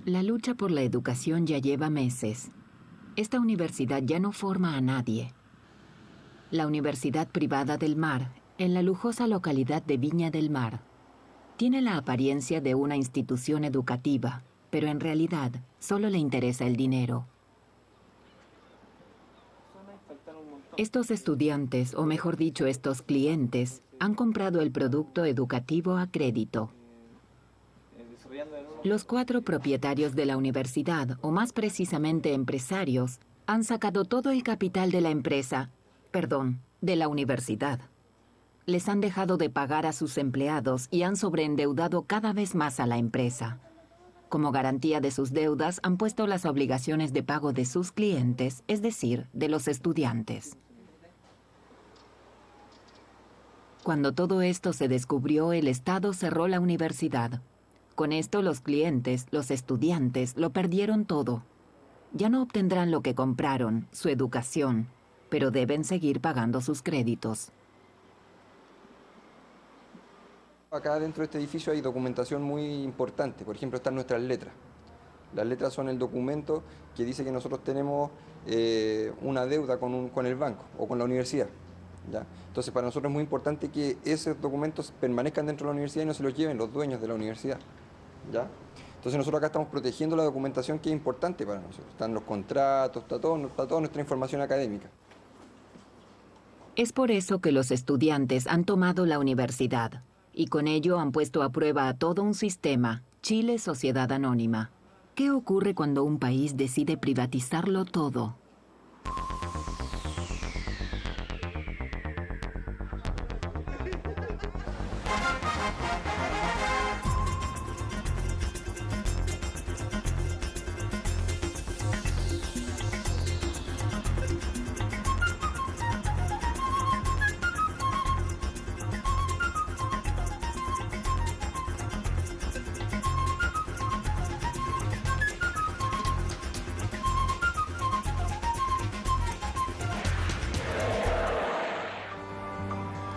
La lucha por la educación ya lleva meses. Esta universidad ya no forma a nadie. La Universidad Privada del Mar, en la lujosa localidad de Viña del Mar, tiene la apariencia de una institución educativa, pero en realidad solo le interesa el dinero. Estos estudiantes, o mejor dicho, estos clientes, han comprado el producto educativo a crédito. Los 4 propietarios de la universidad, o más precisamente empresarios, han sacado todo el capital de la empresa, de la universidad. Les han dejado de pagar a sus empleados y han sobreendeudado cada vez más a la empresa. Como garantía de sus deudas, han puesto las obligaciones de pago de sus clientes, es decir, de los estudiantes. Cuando todo esto se descubrió, el Estado cerró la universidad. Con esto los clientes, los estudiantes, lo perdieron todo. Ya no obtendrán lo que compraron, su educación, pero deben seguir pagando sus créditos. Acá dentro de este edificio hay documentación muy importante. Por ejemplo, están nuestras letras. Las letras son el documento que dice que nosotros tenemos una deuda con el banco o con la universidad, ¿ya? Entonces, para nosotros es muy importante que esos documentos permanezcan dentro de la universidad y no se los lleven los dueños de la universidad, ¿ya? Entonces, nosotros acá estamos protegiendo la documentación que es importante para nosotros. Están los contratos, está toda nuestra información académica. Es por eso que los estudiantes han tomado la universidad y con ello han puesto a prueba a todo un sistema, Chile Sociedad Anónima. ¿Qué ocurre cuando un país decide privatizarlo todo?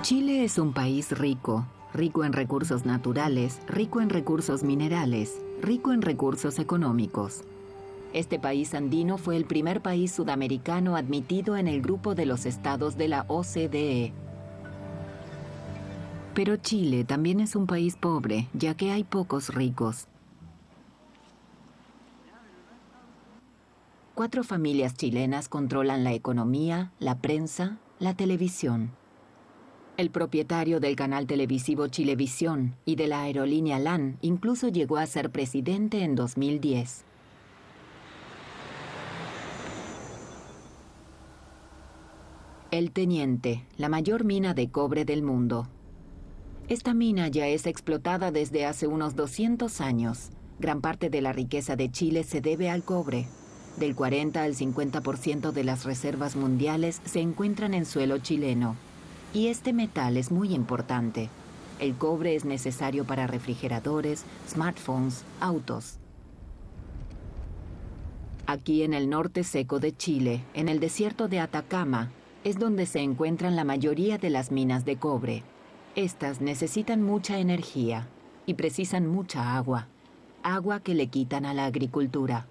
Chile es un país rico, rico en recursos naturales, rico en recursos minerales, rico en recursos económicos. Este país andino fue el primer país sudamericano admitido en el grupo de los estados de la OCDE. Pero Chile también es un país pobre, ya que hay pocos ricos. 4 familias chilenas controlan la economía, la prensa, la televisión. El propietario del canal televisivo Chilevisión y de la aerolínea LAN incluso llegó a ser presidente en 2010. El Teniente, la mayor mina de cobre del mundo. Esta mina ya es explotada desde hace unos 200 años. Gran parte de la riqueza de Chile se debe al cobre. Del 40 al 50% de las reservas mundiales se encuentran en suelo chileno. Y este metal es muy importante. El cobre es necesario para refrigeradores, smartphones, autos. Aquí en el norte seco de Chile, en el desierto de Atacama, es donde se encuentran la mayoría de las minas de cobre. Estas necesitan mucha energía y precisan mucha agua. Agua que le quitan a la agricultura.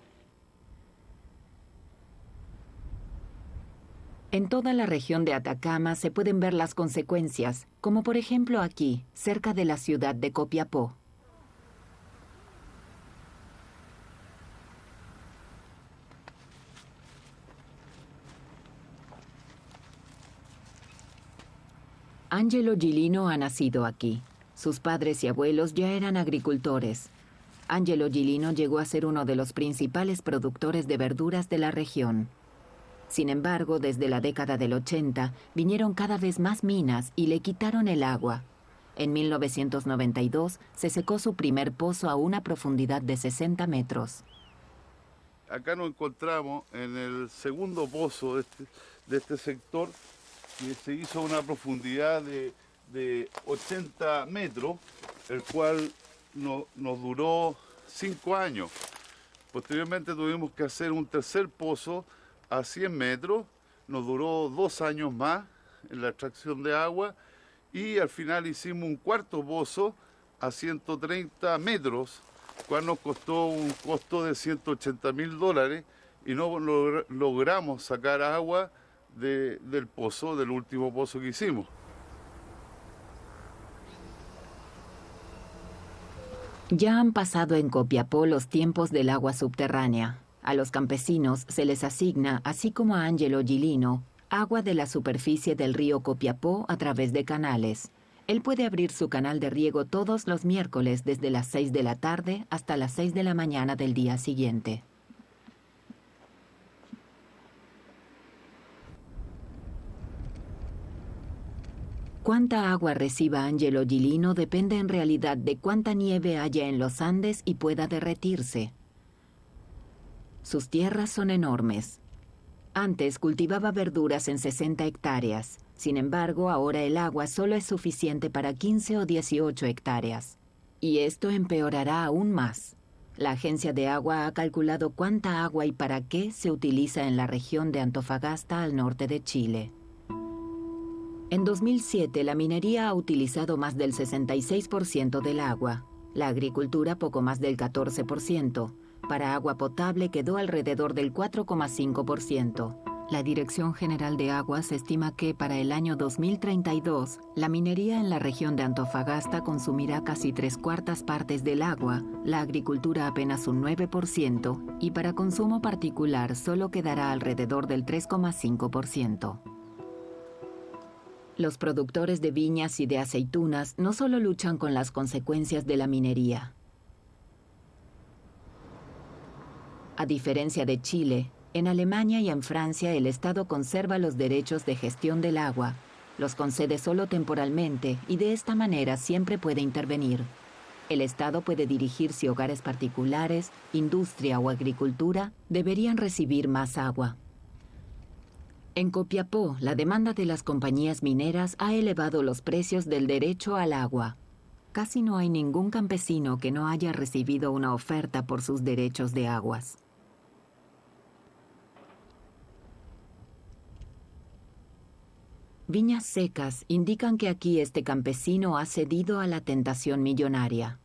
En toda la región de Atacama se pueden ver las consecuencias, como por ejemplo aquí, cerca de la ciudad de Copiapó. Angelo Gilino ha nacido aquí. Sus padres y abuelos ya eran agricultores. Angelo Gilino llegó a ser uno de los principales productores de verduras de la región. Sin embargo, desde la década del 80, vinieron cada vez más minas y le quitaron el agua. En 1992, se secó su primer pozo a una profundidad de 60 metros. Acá nos encontramos en el segundo pozo de este sector, que se hizo a una profundidad de 80 metros, el cual nos duró 5 años. Posteriormente tuvimos que hacer un tercer pozo a 100 metros, nos duró 2 años más en la extracción de agua y al final hicimos un cuarto pozo a 130 metros cual nos costó un costo de $180.000 y no logramos sacar agua del pozo, del último pozo que hicimos. Ya han pasado en Copiapó los tiempos del agua subterránea. A los campesinos se les asigna, así como a Angelo Gilino, agua de la superficie del río Copiapó a través de canales. Él puede abrir su canal de riego todos los miércoles desde las 6 de la tarde hasta las 6 de la mañana del día siguiente. Cuánta agua reciba Angelo Gilino depende en realidad de cuánta nieve haya en los Andes y pueda derretirse. Sus tierras son enormes. Antes cultivaba verduras en 60 hectáreas. Sin embargo, ahora el agua solo es suficiente para 15 o 18 hectáreas. Y esto empeorará aún más. La Agencia de Agua ha calculado cuánta agua y para qué se utiliza en la región de Antofagasta al norte de Chile. En 2007, la minería ha utilizado más del 66% del agua, la agricultura poco más del 14%. Para agua potable quedó alrededor del 4,5%. La Dirección General de Aguas estima que para el año 2032, la minería en la región de Antofagasta consumirá casi 3/4 partes del agua, la agricultura apenas un 9% y para consumo particular solo quedará alrededor del 3,5%. Los productores de viñas y de aceitunas no solo luchan con las consecuencias de la minería. A diferencia de Chile, en Alemania y en Francia el Estado conserva los derechos de gestión del agua, los concede solo temporalmente y de esta manera siempre puede intervenir. El Estado puede dirigir si hogares particulares, industria o agricultura deberían recibir más agua. En Copiapó, la demanda de las compañías mineras ha elevado los precios del derecho al agua. Casi no hay ningún campesino que no haya recibido una oferta por sus derechos de aguas. Viñas secas indican que aquí este campesino ha cedido a la tentación millonaria.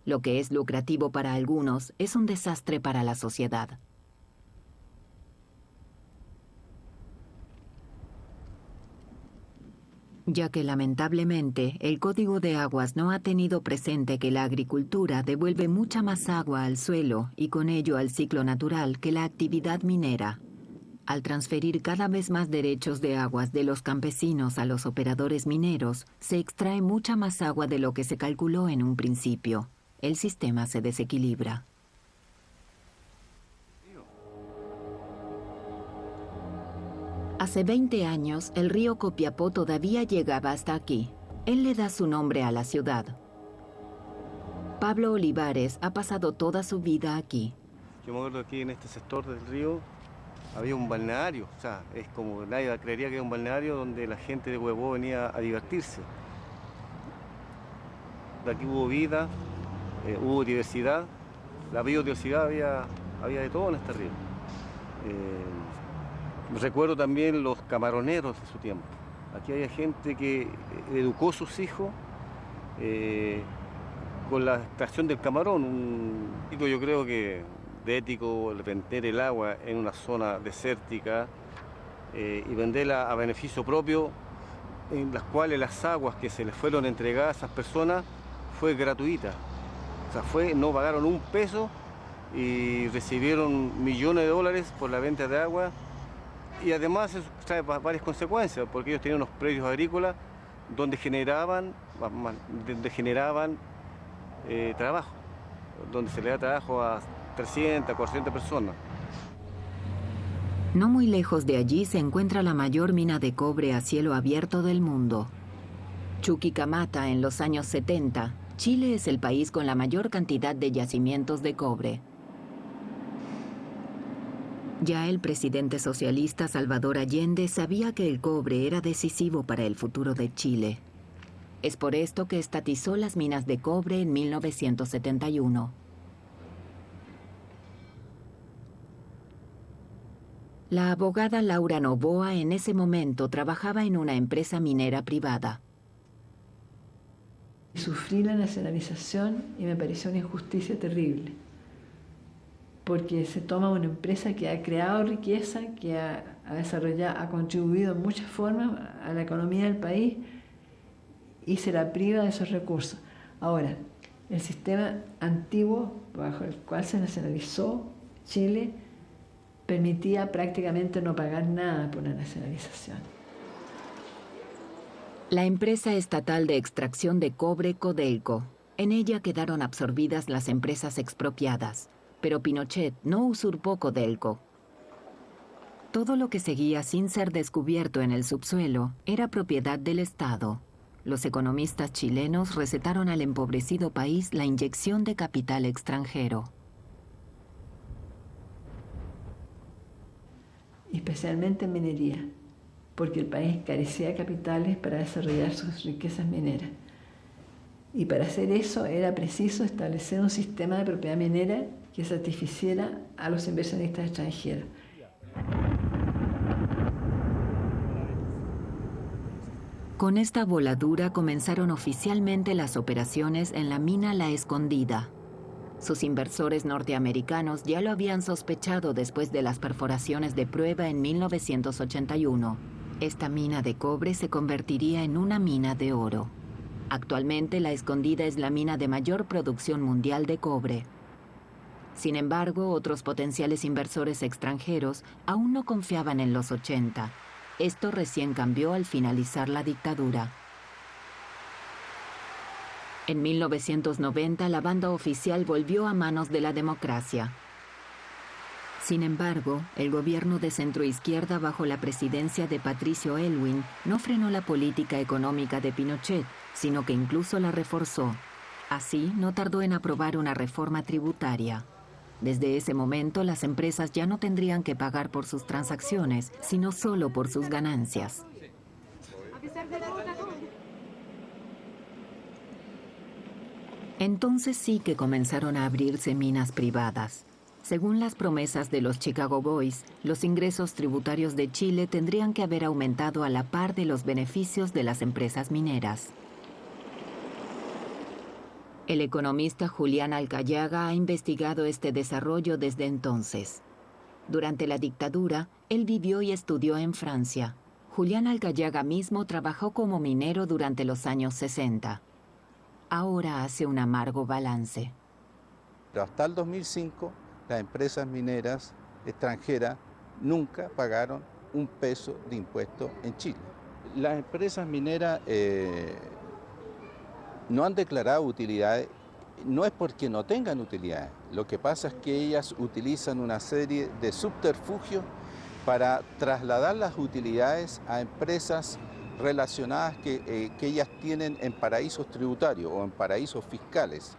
Lo que es lucrativo para algunos es un desastre para la sociedad. Ya que lamentablemente el Código de Aguas no ha tenido presente que la agricultura devuelve mucha más agua al suelo y con ello al ciclo natural que la actividad minera. Al transferir cada vez más derechos de aguas de los campesinos a los operadores mineros, se extrae mucha más agua de lo que se calculó en un principio. El sistema se desequilibra. Hace 20 años, el río Copiapó todavía llegaba hasta aquí. Él le da su nombre a la ciudad. Pablo Olivares ha pasado toda su vida aquí. Yo me acuerdo aquí en este sector del río había un balneario, o sea, es como nadie creería que era un balneario donde la gente de Copiapó venía a divertirse. De aquí hubo vida, hubo diversidad, la biodiversidad había de todo en este río. Recuerdo también los camaroneros de su tiempo. Aquí había gente que educó a sus hijos con la extracción del camarón. Yo creo que de ético vender el agua en una zona desértica y venderla a beneficio propio, en las cuales las aguas que se les fueron entregadas a esas personas fue gratuita. O sea, no pagaron un peso y recibieron millones de dólares por la venta de agua. Y además eso trae varias consecuencias, porque ellos tenían unos predios agrícolas donde generaban trabajo, donde se le da trabajo a 300, 400 personas. No muy lejos de allí se encuentra la mayor mina de cobre a cielo abierto del mundo. Chuquicamata, en los años 70, Chile es el país con la mayor cantidad de yacimientos de cobre. Ya el presidente socialista Salvador Allende sabía que el cobre era decisivo para el futuro de Chile. Es por esto que estatizó las minas de cobre en 1971. La abogada Laura Novoa en ese momento trabajaba en una empresa minera privada. Sufrí la nacionalización y me pareció una injusticia terrible, porque se toma una empresa que ha creado riqueza, que ha desarrollado, ha contribuido en muchas formas a la economía del país y se la priva de esos recursos. Ahora, el sistema antiguo bajo el cual se nacionalizó Chile permitía prácticamente no pagar nada por la nacionalización. La empresa estatal de extracción de cobre Codelco. En ella quedaron absorbidas las empresas expropiadas, pero Pinochet no usurpó Codelco. Todo lo que seguía sin ser descubierto en el subsuelo era propiedad del Estado. Los economistas chilenos recetaron al empobrecido país la inyección de capital extranjero. Especialmente en minería, porque el país carecía de capitales para desarrollar sus riquezas mineras. Y para hacer eso era preciso establecer un sistema de propiedad minera que satisficiera a los inversionistas extranjeros. Con esta voladura comenzaron oficialmente las operaciones en la mina La Escondida. Sus inversores norteamericanos ya lo habían sospechado después de las perforaciones de prueba en 1981. Esta mina de cobre se convertiría en una mina de oro. Actualmente La Escondida es la mina de mayor producción mundial de cobre. Sin embargo, otros potenciales inversores extranjeros aún no confiaban en los 80. Esto recién cambió al finalizar la dictadura. En 1990, la banda oficial volvió a manos de la democracia. Sin embargo, el gobierno de centroizquierda bajo la presidencia de Patricio Aylwin no frenó la política económica de Pinochet, sino que incluso la reforzó. Así, no tardó en aprobar una reforma tributaria. Desde ese momento, las empresas ya no tendrían que pagar por sus transacciones, sino solo por sus ganancias. Entonces sí que comenzaron a abrirse minas privadas. Según las promesas de los Chicago Boys, los ingresos tributarios de Chile tendrían que haber aumentado a la par de los beneficios de las empresas mineras. El economista Julián Alcayaga ha investigado este desarrollo desde entonces. Durante la dictadura, él vivió y estudió en Francia. Julián Alcayaga mismo trabajó como minero durante los años 60. Ahora hace un amargo balance. Pero hasta el 2005, las empresas mineras extranjeras nunca pagaron un peso de impuesto en Chile. Las empresas mineras no han declarado utilidades, no es porque no tengan utilidades, lo que pasa es que ellas utilizan una serie de subterfugios para trasladar las utilidades a empresas relacionadas que ellas tienen en paraísos tributarios o en paraísos fiscales.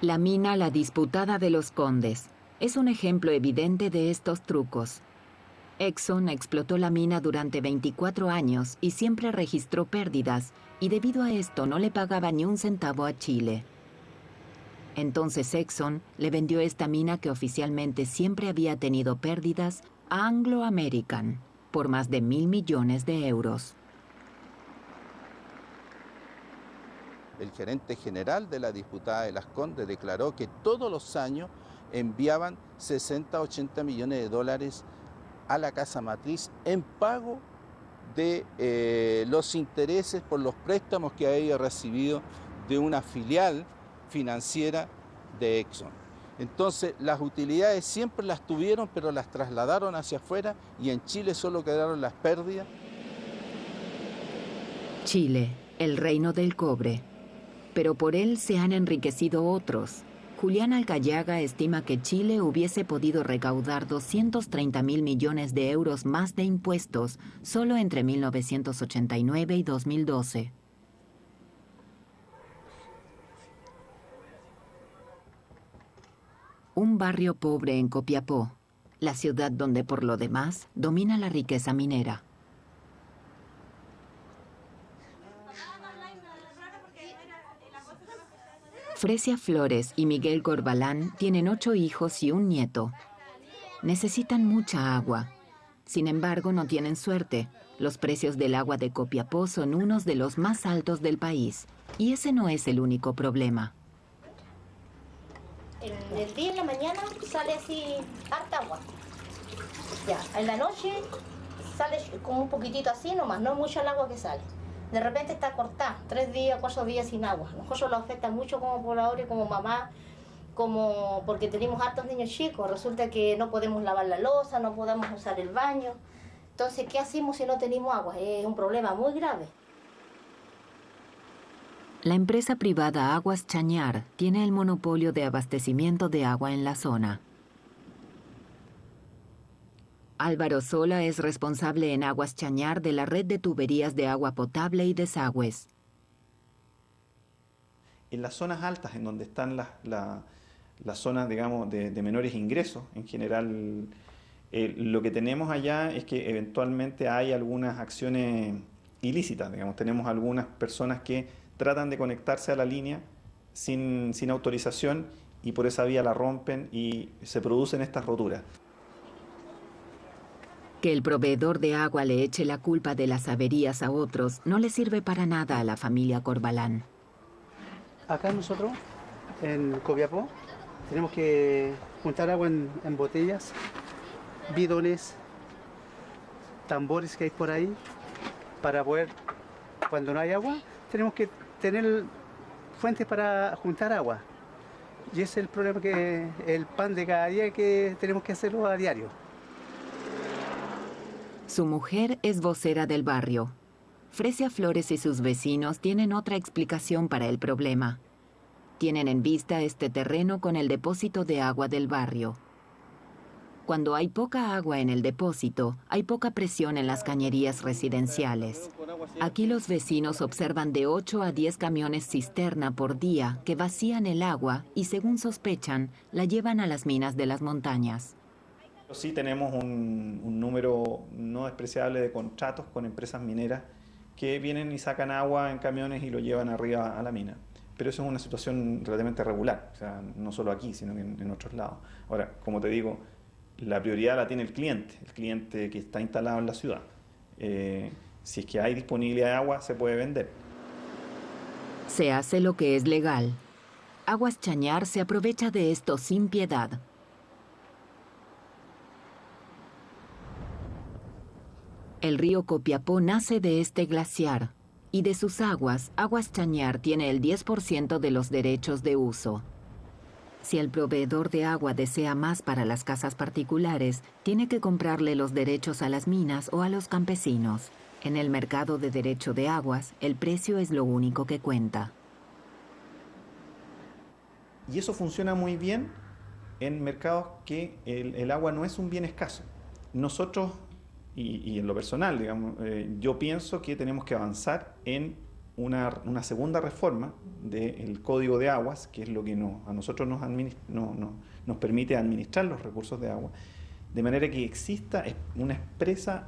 La mina La Disputada de los Condes es un ejemplo evidente de estos trucos. Exxon explotó la mina durante 24 años y siempre registró pérdidas, y debido a esto no le pagaba ni un centavo a Chile. Entonces Exxon le vendió esta mina, que oficialmente siempre había tenido pérdidas, a Anglo American por más de 1.000 millones de euros. El gerente general de la Disputada de las Condes declaró que todos los años enviaban 60 a 80 millones de dólares a la casa matriz en pago de los intereses por los préstamos que había recibido de una filial financiera de Exxon. Entonces, las utilidades siempre las tuvieron, pero las trasladaron hacia afuera, y en Chile solo quedaron las pérdidas. Chile, el reino del cobre. Pero por él se han enriquecido otros. Julián Alcayaga estima que Chile hubiese podido recaudar 230.000 millones de euros más de impuestos solo entre 1989 y 2012. Un barrio pobre en Copiapó, la ciudad donde por lo demás domina la riqueza minera. Fresia Flores y Miguel Corbalán tienen 8 hijos y un nieto. Necesitan mucha agua. Sin embargo, no tienen suerte. Los precios del agua de Copiapó son unos de los más altos del país. Y ese no es el único problema. En el día, en la mañana, sale así harta agua. Ya, en la noche sale como un poquitito así nomás, no mucho el agua que sale. De repente está cortada, 3 días, 4 días sin agua. Nosotros lo afecta mucho como pobladores, como mamá, como porque tenemos hartos niños chicos. Resulta que no podemos lavar la loza, no podemos usar el baño. Entonces, ¿qué hacemos si no tenemos agua? Es un problema muy grave. La empresa privada Aguas Chañar tiene el monopolio de abastecimiento de agua en la zona. Álvaro Sola es responsable en Aguas Chañar de la red de tuberías de agua potable y desagües. En las zonas altas, en donde están las zonas, digamos, de menores ingresos, en general, lo que tenemos allá es que eventualmente hay algunas acciones ilícitas, digamos, tenemos algunas personas que tratan de conectarse a la línea sin autorización y por esa vía la rompen y se producen estas roturas. Que el proveedor de agua le eche la culpa de las averías a otros no le sirve para nada a la familia Corbalán. Acá nosotros, en Copiapó, tenemos que juntar agua en botellas, bidones, tambores que hay por ahí, para poder, cuando no hay agua, tenemos que tener fuentes para juntar agua. Y ese es el problema, que el pan de cada día que tenemos que hacerlo a diario. Su mujer es vocera del barrio. Fresia Flores y sus vecinos tienen otra explicación para el problema. Tienen en vista este terreno con el depósito de agua del barrio. Cuando hay poca agua en el depósito, hay poca presión en las cañerías residenciales. Aquí los vecinos observan de 8 a 10 camiones cisterna por día que vacían el agua y, según sospechan, la llevan a las minas de las montañas. Sí tenemos un número no despreciable de contratos con empresas mineras que vienen y sacan agua en camiones y lo llevan arriba a la mina. Pero eso es una situación relativamente regular, o sea, no solo aquí, sino en otros lados. Ahora, como te digo, la prioridad la tiene el cliente que está instalado en la ciudad. Si es que hay disponibilidad de agua, se puede vender. Se hace lo que es legal. Aguas Chañar se aprovecha de esto sin piedad. El río Copiapó nace de este glaciar y de sus aguas, Aguas Chañar tiene el 10% de los derechos de uso. Si el proveedor de agua desea más para las casas particulares, tiene que comprarle los derechos a las minas o a los campesinos. En el mercado de derecho de aguas, el precio es lo único que cuenta. Y eso funciona muy bien en mercados que el agua no es un bien escaso. Nosotros, y en lo personal, digamos, yo pienso que tenemos que avanzar en una segunda reforma del Código de Aguas, que es lo que a nosotros nos permite administrar los recursos de agua, de manera que exista una expresa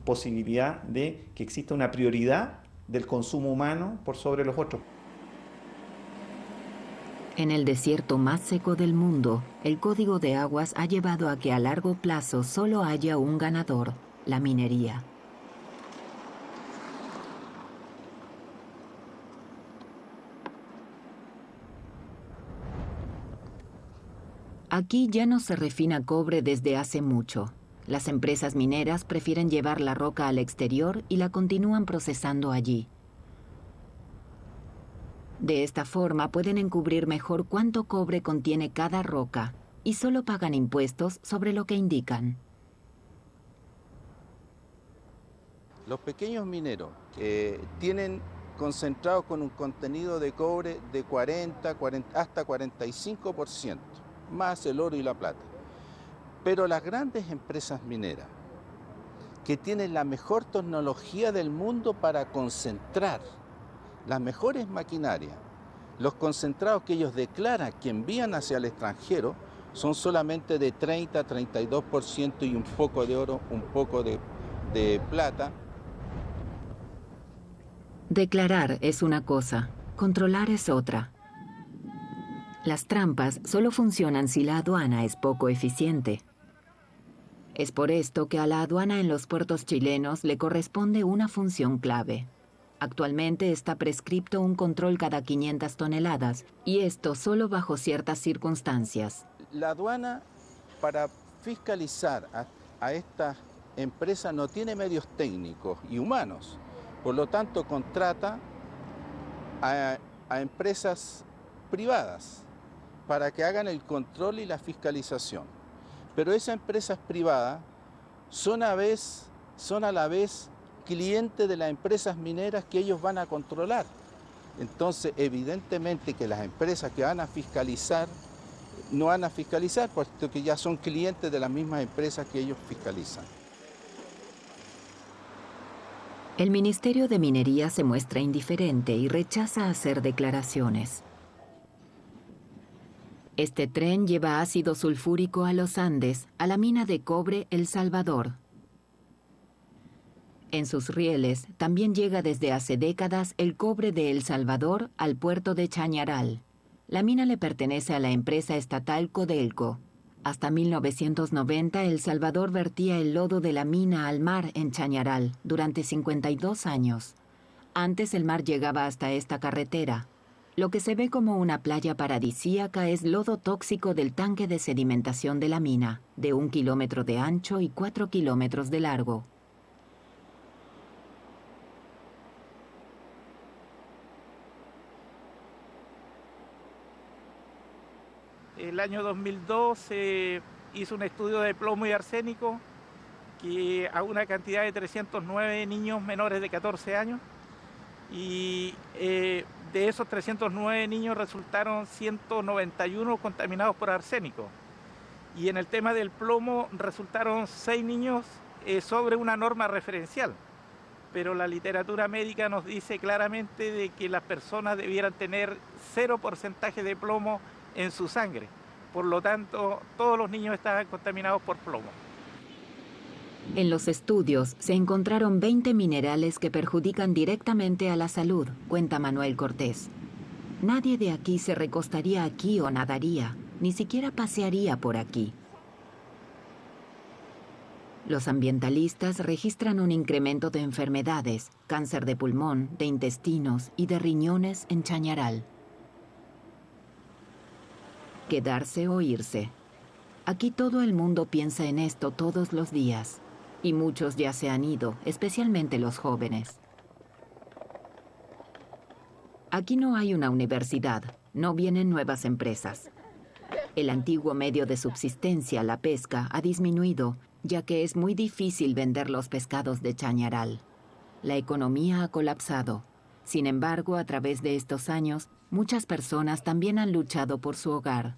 posibilidad de que exista una prioridad del consumo humano por sobre los otros. En el desierto más seco del mundo, el Código de Aguas ha llevado a que a largo plazo solo haya un ganador, la minería. Aquí ya no se refina cobre desde hace mucho. Las empresas mineras prefieren llevar la roca al exterior y la continúan procesando allí. De esta forma pueden encubrir mejor cuánto cobre contiene cada roca y solo pagan impuestos sobre lo que indican. Los pequeños mineros tienen concentrados con un contenido de cobre de 40 hasta 45%, más el oro y la plata. Pero las grandes empresas mineras, que tienen la mejor tecnología del mundo para concentrar, las mejores maquinarias, los concentrados que ellos declaran que envían hacia el extranjero son solamente de 30-32% y un poco de oro, un poco de plata. Declarar es una cosa, controlar es otra. Las trampas solo funcionan si la aduana es poco eficiente. Es por esto que a la aduana en los puertos chilenos le corresponde una función clave. Actualmente está prescripto un control cada 500 toneladas, y esto solo bajo ciertas circunstancias. La aduana, para fiscalizar a estas empresas, no tiene medios técnicos y humanos. Por lo tanto, contrata a empresas privadas para que hagan el control y la fiscalización. Pero esas empresas privadas son a la vez clientes de las empresas mineras que ellos van a controlar. Entonces, evidentemente que las empresas que van a fiscalizar no van a fiscalizar, puesto que ya son clientes de las mismas empresas que ellos fiscalizan. El Ministerio de Minería se muestra indiferente y rechaza hacer declaraciones. Este tren lleva ácido sulfúrico a los Andes, a la mina de cobre El Salvador. En sus rieles también llega desde hace décadas el cobre de El Salvador al puerto de Chañaral. La mina le pertenece a la empresa estatal Codelco. Hasta 1990, El Salvador vertía el lodo de la mina al mar en Chañaral durante 52 años. Antes el mar llegaba hasta esta carretera. Lo que se ve como una playa paradisíaca es lodo tóxico del tanque de sedimentación de la mina, de 1 kilómetro de ancho y 4 kilómetros de largo. El año 2002 se hizo un estudio de plomo y arsénico que a una cantidad de 309 niños menores de 14 años y de esos 309 niños resultaron 191 contaminados por arsénico. Y en el tema del plomo resultaron 6 niños sobre una norma referencial. Pero la literatura médica nos dice claramente de que las personas debieran tener 0% de plomo en su sangre. Por lo tanto, todos los niños estaban contaminados por plomo. En los estudios se encontraron 20 minerales que perjudican directamente a la salud, cuenta Manuel Cortés. Nadie de aquí se recostaría aquí o nadaría, ni siquiera pasearía por aquí. Los ambientalistas registran un incremento de enfermedades, cáncer de pulmón, de intestinos y de riñones en Chañaral. Quedarse o irse. Aquí todo el mundo piensa en esto todos los días. Y muchos ya se han ido, especialmente los jóvenes. Aquí no hay una universidad, no vienen nuevas empresas. El antiguo medio de subsistencia, la pesca, ha disminuido, ya que es muy difícil vender los pescados de Chañaral. La economía ha colapsado. Sin embargo, a través de estos años, muchas personas también han luchado por su hogar.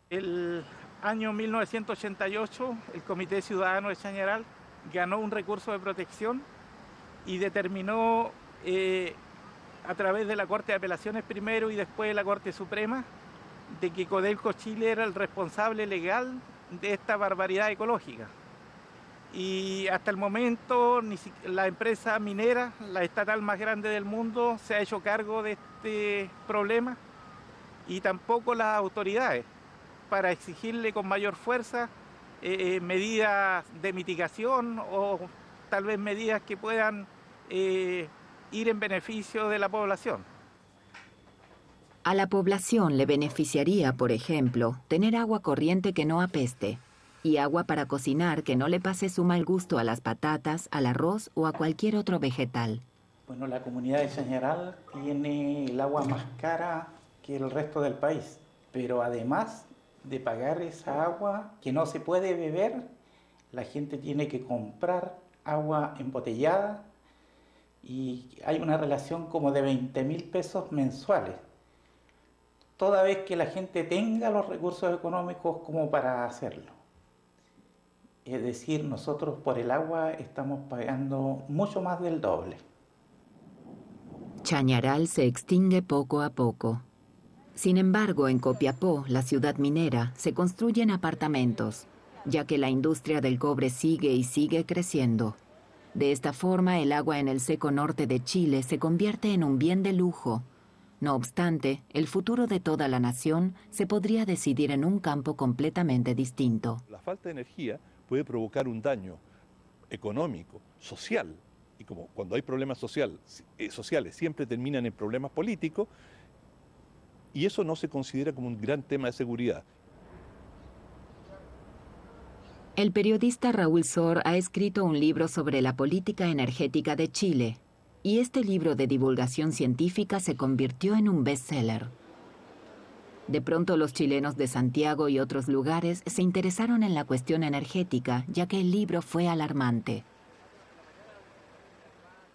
El año 1988, el Comité Ciudadano de Chañaral ganó un recurso de protección y determinó a través de la Corte de Apelaciones primero y después de la Corte Suprema de que Codelco Chile era el responsable legal de esta barbaridad ecológica. Y hasta el momento la empresa minera, la estatal más grande del mundo, se ha hecho cargo de este problema y tampoco las autoridades, para exigirle con mayor fuerza medidas de mitigación o tal vez medidas que puedan ir en beneficio de la población. A la población le beneficiaría, por ejemplo, tener agua corriente que no apeste y agua para cocinar que no le pase su mal gusto a las patatas, al arroz o a cualquier otro vegetal. Bueno, la comunidad de Chañaral tiene el agua más cara que el resto del país, pero además de pagar esa agua que no se puede beber, la gente tiene que comprar agua embotellada y hay una relación como de 20.000 pesos mensuales, toda vez que la gente tenga los recursos económicos como para hacerlo. Es decir, nosotros por el agua estamos pagando mucho más del doble. Chañaral se extingue poco a poco. Sin embargo, en Copiapó, la ciudad minera, se construyen apartamentos, ya que la industria del cobre sigue y sigue creciendo. De esta forma, el agua en el seco norte de Chile se convierte en un bien de lujo. No obstante, el futuro de toda la nación se podría decidir en un campo completamente distinto. La falta de energía puede provocar un daño económico, social, y como cuando hay problemas sociales siempre terminan en problemas políticos, y eso no se considera como un gran tema de seguridad. El periodista Raúl Sor ha escrito un libro sobre la política energética de Chile, y este libro de divulgación científica se convirtió en un bestseller. De pronto los chilenos de Santiago y otros lugares se interesaron en la cuestión energética, ya que el libro fue alarmante.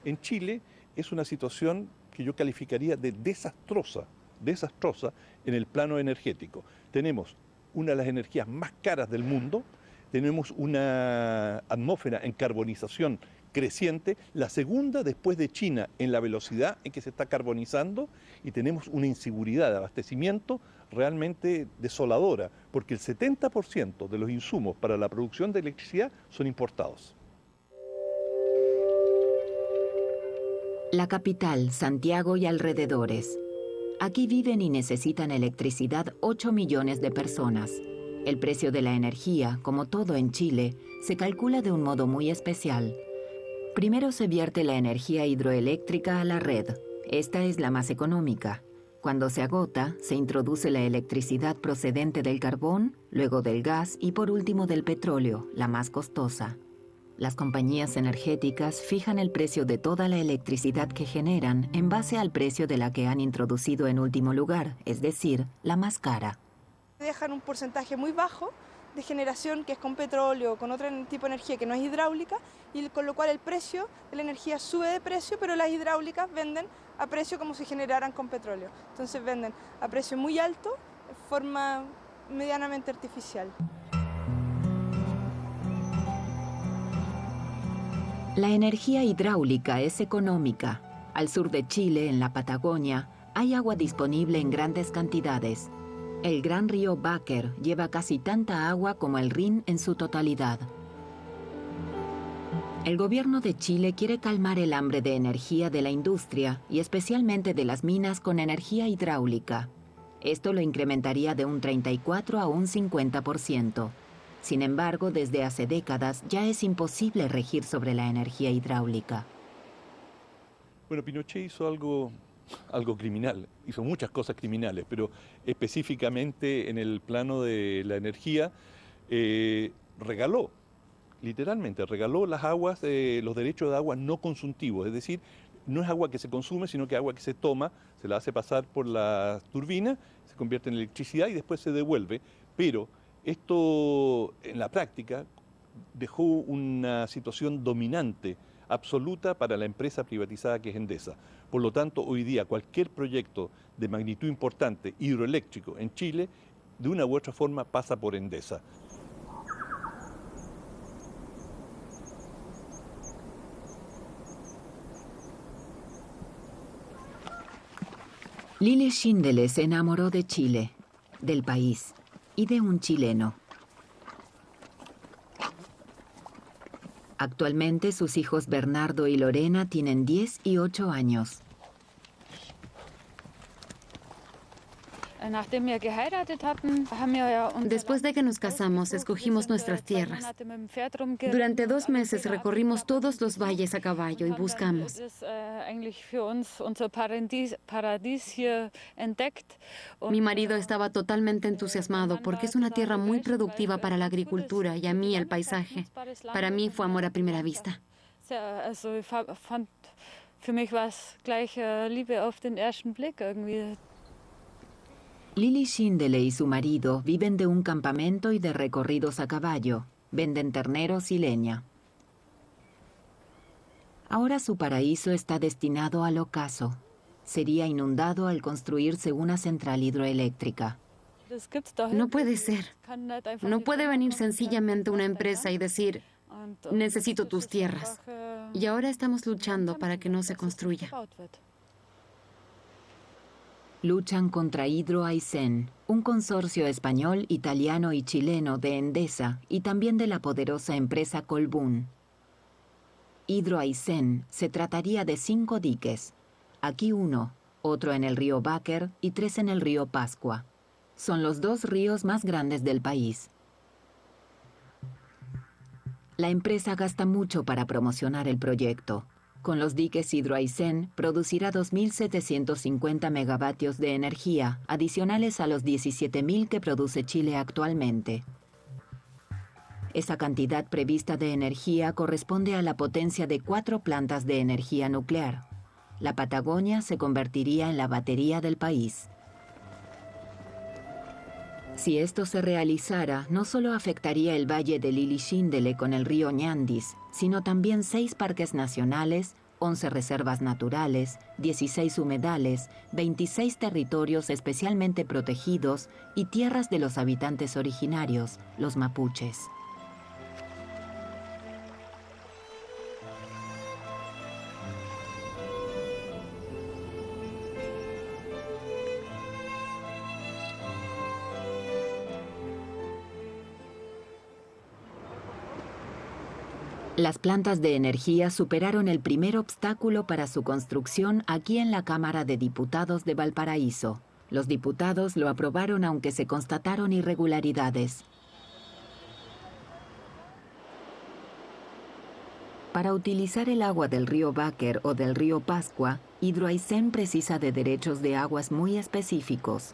En Chile es una situación que yo calificaría de desastrosa en el plano energético. Tenemos una de las energías más caras del mundo, tenemos una atmósfera en carbonización creciente, la segunda después de China en la velocidad en que se está carbonizando, y tenemos una inseguridad de abastecimiento realmente desoladora, porque el 70% de los insumos para la producción de electricidad son importados. La capital, Santiago y alrededores. Aquí viven y necesitan electricidad 8 millones de personas. El precio de la energía, como todo en Chile, se calcula de un modo muy especial. Primero se vierte la energía hidroeléctrica a la red. Esta es la más económica. Cuando se agota, se introduce la electricidad procedente del carbón, luego del gas y por último del petróleo, la más costosa. Las compañías energéticas fijan el precio de toda la electricidad que generan en base al precio de la que han introducido en último lugar, es decir, la más cara. Dejan un porcentaje muy bajo de generación que es con petróleo o con otro tipo de energía que no es hidráulica, y con lo cual el precio de la energía sube de precio, pero las hidráulicas venden a precio como si generaran con petróleo. Entonces venden a precio muy alto, de forma medianamente artificial. La energía hidráulica es económica. Al sur de Chile, en la Patagonia, hay agua disponible en grandes cantidades. El gran río Báquer lleva casi tanta agua como el Rin en su totalidad. El gobierno de Chile quiere calmar el hambre de energía de la industria y especialmente de las minas con energía hidráulica. Esto lo incrementaría de un 34 a un 50%. Sin embargo, desde hace décadas ya es imposible regir sobre la energía hidráulica. Bueno, Pinochet hizo algo criminal, hizo muchas cosas criminales, pero específicamente en el plano de la energía literalmente regaló las aguas, los derechos de agua no consumtivos, es decir, no es agua que se consume, sino que agua que se toma, se la hace pasar por la turbina, se convierte en electricidad y después se devuelve, pero esto en la práctica dejó una situación dominante absoluta para la empresa privatizada que es Endesa. Por lo tanto, hoy día cualquier proyecto de magnitud importante hidroeléctrico en Chile, de una u otra forma pasa por Endesa. Lili Schindele se enamoró de Chile, del país y de un chileno. Actualmente sus hijos Bernardo y Lorena tienen 10 y 8 años. Después de que nos casamos, escogimos nuestras tierras. Durante 2 meses recorrimos todos los valles a caballo y buscamos. Mi marido estaba totalmente entusiasmado porque es una tierra muy productiva para la agricultura y a mí el paisaje. Para mí fue amor a primera vista. Lili Schindele y su marido viven de un campamento y de recorridos a caballo. Venden terneros y leña. Ahora su paraíso está destinado al ocaso. Sería inundado al construirse una central hidroeléctrica. No puede ser. No puede venir sencillamente una empresa y decir, necesito tus tierras. Y ahora estamos luchando para que no se construya. Luchan contra Hydro Aysén, un consorcio español, italiano y chileno de Endesa y también de la poderosa empresa Colbún. Hydro Aysén se trataría de 5 diques. Aquí uno, otro en el río Báquer y 3 en el río Pascua. Son los 2 ríos más grandes del país. La empresa gasta mucho para promocionar el proyecto. Con los diques Hydro Aysén producirá 2.750 megavatios de energía, adicionales a los 17.000 que produce Chile actualmente. Esa cantidad prevista de energía corresponde a la potencia de 4 plantas de energía nuclear. La Patagonia se convertiría en la batería del país. Si esto se realizara, no solo afectaría el valle del Lili-Xíndele con el río Ñandis, sino también 6 parques nacionales, 11 reservas naturales, 16 humedales, 26 territorios especialmente protegidos y tierras de los habitantes originarios, los mapuches. Las plantas de energía superaron el primer obstáculo para su construcción aquí en la Cámara de Diputados de Valparaíso. Los diputados lo aprobaron aunque se constataron irregularidades. Para utilizar el agua del río Báquer o del río Pascua, Hydro Aysén precisa de derechos de aguas muy específicos.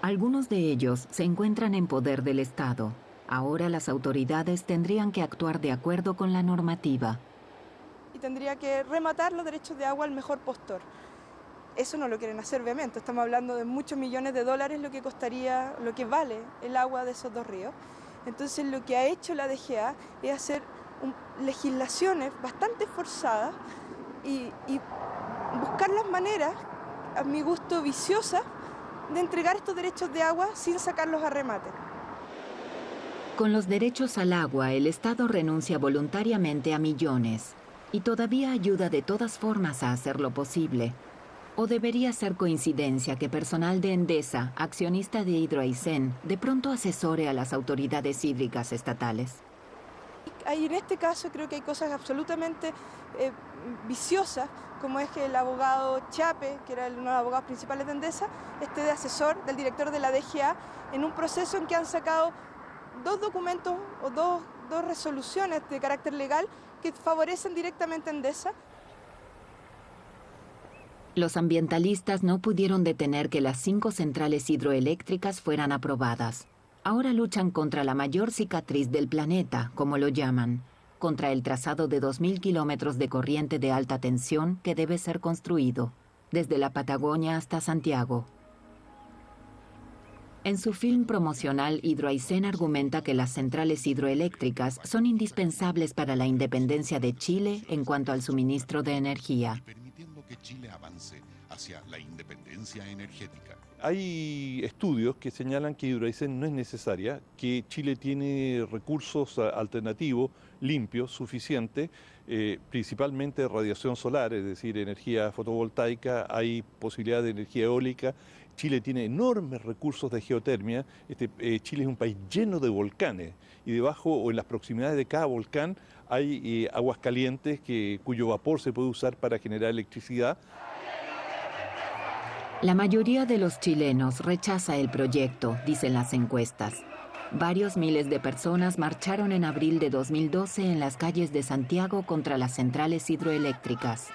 Algunos de ellos se encuentran en poder del Estado. Ahora las autoridades tendrían que actuar de acuerdo con la normativa. Y tendría que rematar los derechos de agua al mejor postor. Eso no lo quieren hacer, obviamente. Estamos hablando de muchos millones de dólares lo que costaría, lo que vale el agua de esos dos ríos. Entonces lo que ha hecho la DGA es hacer legislaciones bastante forzadas y buscar las maneras, a mi gusto viciosas, de entregar estos derechos de agua sin sacarlos a remate. Con los derechos al agua, el Estado renuncia voluntariamente a millones y todavía ayuda de todas formas a hacerlo posible. ¿O debería ser coincidencia que personal de Endesa, accionista de Hydro Aysén, de pronto asesore a las autoridades hídricas estatales? En este caso creo que hay cosas absolutamente viciosas, como es que el abogado Chape, que era uno de los abogados principales de Endesa, esté de asesor del director de la DGA en un proceso en que han sacado 2 documentos o dos resoluciones de carácter legal que favorecen directamente a Endesa. Los ambientalistas no pudieron detener que las 5 centrales hidroeléctricas fueran aprobadas. Ahora luchan contra la mayor cicatriz del planeta, como lo llaman, contra el trazado de 2.000 kilómetros de corriente de alta tensión que debe ser construido, desde la Patagonia hasta Santiago. En su film promocional, Hydro Aysén argumenta que las centrales hidroeléctricas son indispensables para la independencia de Chile en cuanto al suministro de energía. Permitiendo que Chile avance hacia la independencia energética. Hay estudios que señalan que Hydro Aysén no es necesaria, que Chile tiene recursos alternativos, limpios, suficientes, principalmente radiación solar, es decir, energía fotovoltaica, hay posibilidad de energía eólica. Chile tiene enormes recursos de geotermia. Chile es un país lleno de volcanes y debajo o en las proximidades de cada volcán hay aguas calientes cuyo vapor se puede usar para generar electricidad. La mayoría de los chilenos rechaza el proyecto, dicen las encuestas. Varios miles de personas marcharon en abril de 2012 en las calles de Santiago contra las centrales hidroeléctricas.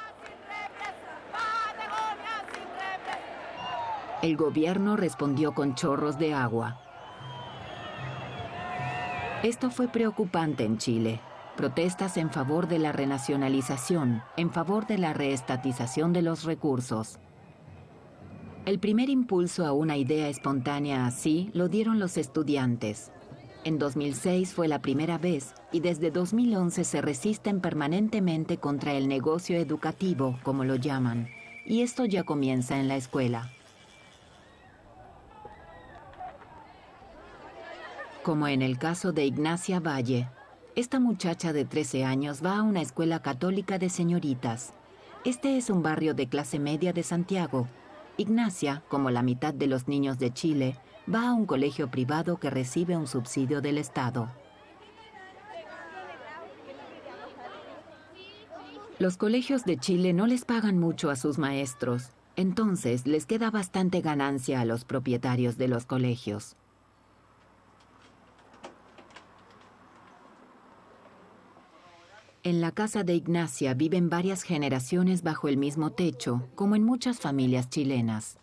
El gobierno respondió con chorros de agua. Esto fue preocupante en Chile. Protestas en favor de la renacionalización, en favor de la reestatización de los recursos. El primer impulso a una idea espontánea así lo dieron los estudiantes. En 2006 fue la primera vez y desde 2011 se resisten permanentemente contra el negocio educativo, como lo llaman. Y esto ya comienza en la escuela. Como en el caso de Ignacia Valle. Esta muchacha de 13 años va a una escuela católica de señoritas. Este es un barrio de clase media de Santiago. Ignacia, como la mitad de los niños de Chile, va a un colegio privado que recibe un subsidio del Estado. Los colegios de Chile no les pagan mucho a sus maestros, entonces les queda bastante ganancia a los propietarios de los colegios. En la casa de Ignacia viven varias generaciones bajo el mismo techo, como en muchas familias chilenas.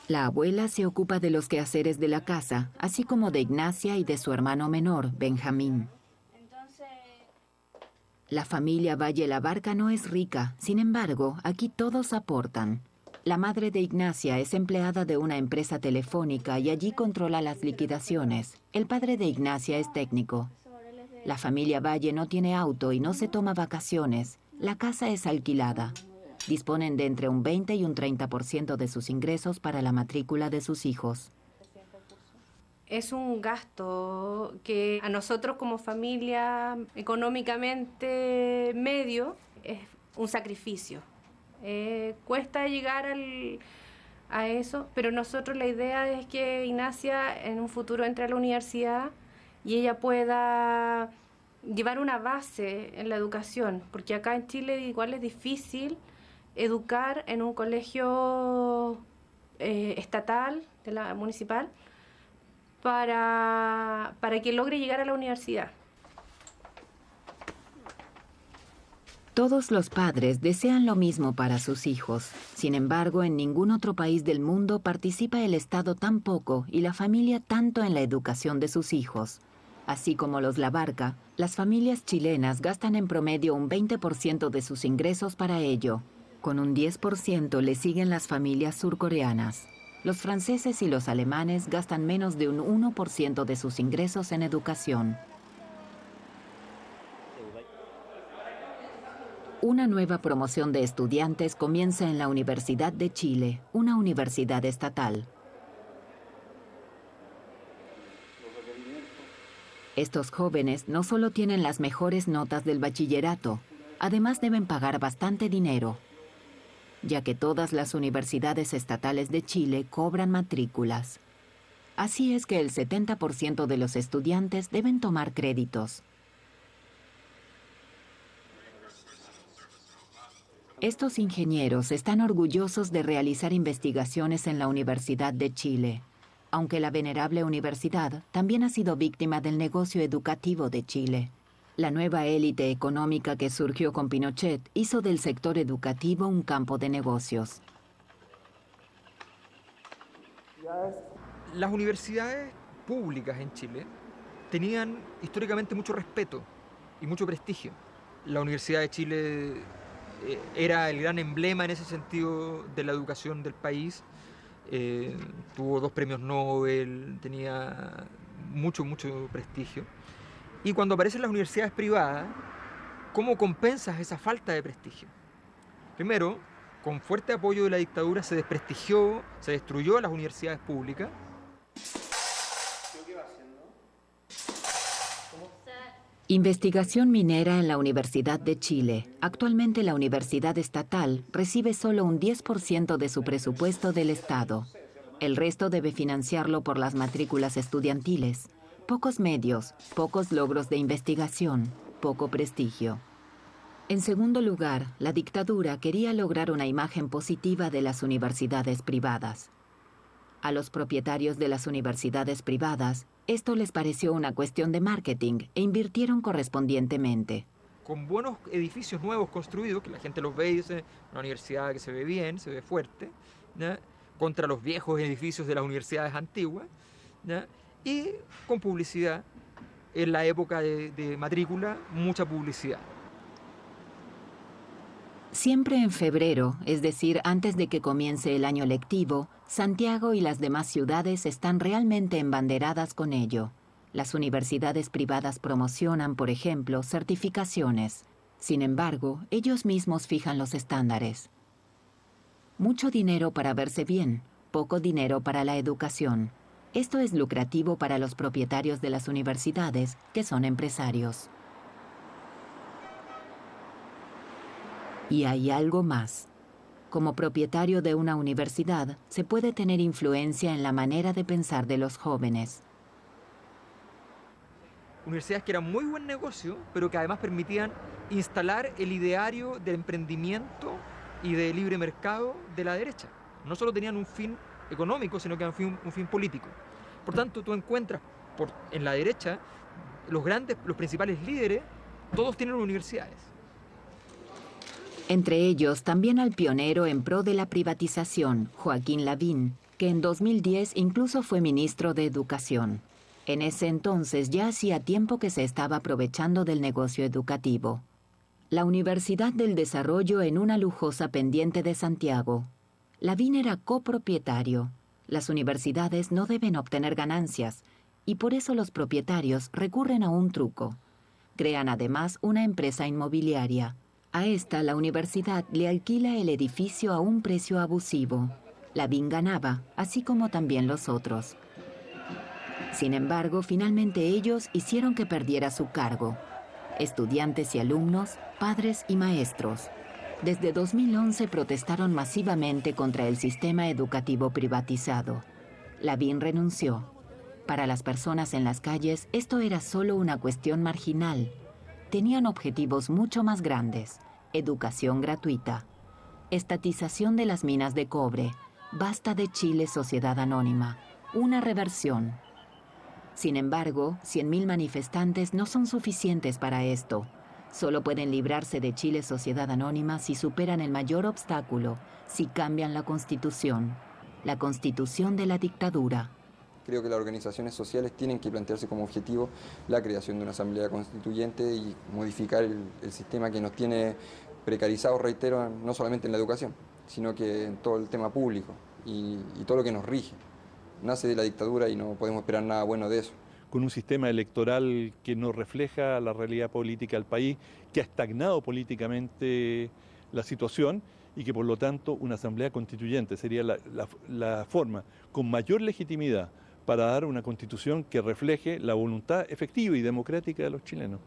La abuela se ocupa de los quehaceres de la casa, así como de Ignacia y de su hermano menor, Benjamín. La familia Valle La Barca no es rica, sin embargo, aquí todos aportan. La madre de Ignacia es empleada de una empresa telefónica y allí controla las liquidaciones. El padre de Ignacia es técnico. La familia Valle no tiene auto y no se toma vacaciones. La casa es alquilada. Disponen de entre un 20 y un 30% de sus ingresos para la matrícula de sus hijos. Es un gasto que a nosotros como familia económicamente medio es un sacrificio. Cuesta llegar a eso, pero nosotros la idea es que Ignacia en un futuro entre a la universidad y ella pueda llevar una base en la educación, porque acá en Chile igual es difícil educar en un colegio estatal, de la municipal, para que logre llegar a la universidad. Todos los padres desean lo mismo para sus hijos. Sin embargo, en ningún otro país del mundo participa el Estado tan poco y la familia tanto en la educación de sus hijos. Así como los La Barca, las familias chilenas gastan en promedio un 20% de sus ingresos para ello. Con un 10% le siguen las familias surcoreanas. Los franceses y los alemanes gastan menos de un 1% de sus ingresos en educación. Una nueva promoción de estudiantes comienza en la Universidad de Chile, una universidad estatal. Estos jóvenes no solo tienen las mejores notas del bachillerato, además deben pagar bastante dinero, ya que todas las universidades estatales de Chile cobran matrículas. Así es que el 70% de los estudiantes deben tomar créditos. Estos ingenieros están orgullosos de realizar investigaciones en la Universidad de Chile, aunque la venerable universidad también ha sido víctima del negocio educativo de Chile. La nueva élite económica que surgió con Pinochet hizo del sector educativo un campo de negocios. Las universidades públicas en Chile tenían históricamente mucho respeto y mucho prestigio. La Universidad de Chile era el gran emblema en ese sentido de la educación del país. Tuvo 2 premios Nobel, tenía mucho prestigio. Y cuando aparecen las universidades privadas, ¿cómo compensas esa falta de prestigio? Primero, con fuerte apoyo de la dictadura se desprestigió, se destruyó las universidades públicas. Investigación minera en la Universidad de Chile. Actualmente la universidad estatal recibe solo un 10% de su presupuesto del Estado. El resto debe financiarlo por las matrículas estudiantiles. Pocos medios, pocos logros de investigación, poco prestigio. En segundo lugar, la dictadura quería lograr una imagen positiva de las universidades privadas. A los propietarios de las universidades privadas, esto les pareció una cuestión de marketing e invirtieron correspondientemente. Con buenos edificios nuevos construidos, que la gente los ve y dice, una universidad que se ve bien, se ve fuerte, ¿ya? Contra los viejos edificios de las universidades antiguas, ¿ya? Y con publicidad, en la época de matrícula, mucha publicidad. Siempre en febrero, es decir, antes de que comience el año lectivo, Santiago y las demás ciudades están realmente embanderadas con ello. Las universidades privadas promocionan, por ejemplo, certificaciones. Sin embargo, ellos mismos fijan los estándares. Mucho dinero para verse bien, poco dinero para la educación. Esto es lucrativo para los propietarios de las universidades, que son empresarios. Y hay algo más. Como propietario de una universidad, se puede tener influencia en la manera de pensar de los jóvenes. Universidades que eran muy buen negocio, pero que además permitían instalar el ideario del emprendimiento y de libre mercado de la derecha. No solo tenían un fin económico, sino que un fin político. Por tanto, tú encuentras en la derecha, los principales líderes, todos tienen universidades. Entre ellos, también al pionero en pro de la privatización, Joaquín Lavín, que en 2010 incluso fue ministro de Educación. En ese entonces ya hacía tiempo que se estaba aprovechando del negocio educativo. La Universidad del Desarrollo en una lujosa pendiente de Santiago. Lavín era copropietario. Las universidades no deben obtener ganancias y por eso los propietarios recurren a un truco. Crean además una empresa inmobiliaria. A esta la universidad le alquila el edificio a un precio abusivo. Lavín ganaba, así como también los otros. Sin embargo, finalmente ellos hicieron que perdiera su cargo. Estudiantes y alumnos, padres y maestros. Desde 2011 protestaron masivamente contra el sistema educativo privatizado. Lavín renunció. Para las personas en las calles, esto era solo una cuestión marginal. Tenían objetivos mucho más grandes. Educación gratuita. Estatización de las minas de cobre. Basta de Chile Sociedad Anónima. Una reversión. Sin embargo, 100.000 manifestantes no son suficientes para esto. Solo pueden librarse de Chile Sociedad Anónima si superan el mayor obstáculo, si cambian la Constitución. La Constitución de la dictadura. Creo que las organizaciones sociales tienen que plantearse como objetivo la creación de una asamblea constituyente y modificar el sistema que nos tiene precarizados, reitero, no solamente en la educación, sino que en todo el tema público y todo lo que nos rige. Nace de la dictadura y no podemos esperar nada bueno de eso. Con un sistema electoral que no refleja la realidad política del país, que ha estagnado políticamente la situación y que por lo tanto una asamblea constituyente sería la forma con mayor legitimidad para dar una constitución que refleje la voluntad efectiva y democrática de los chilenos.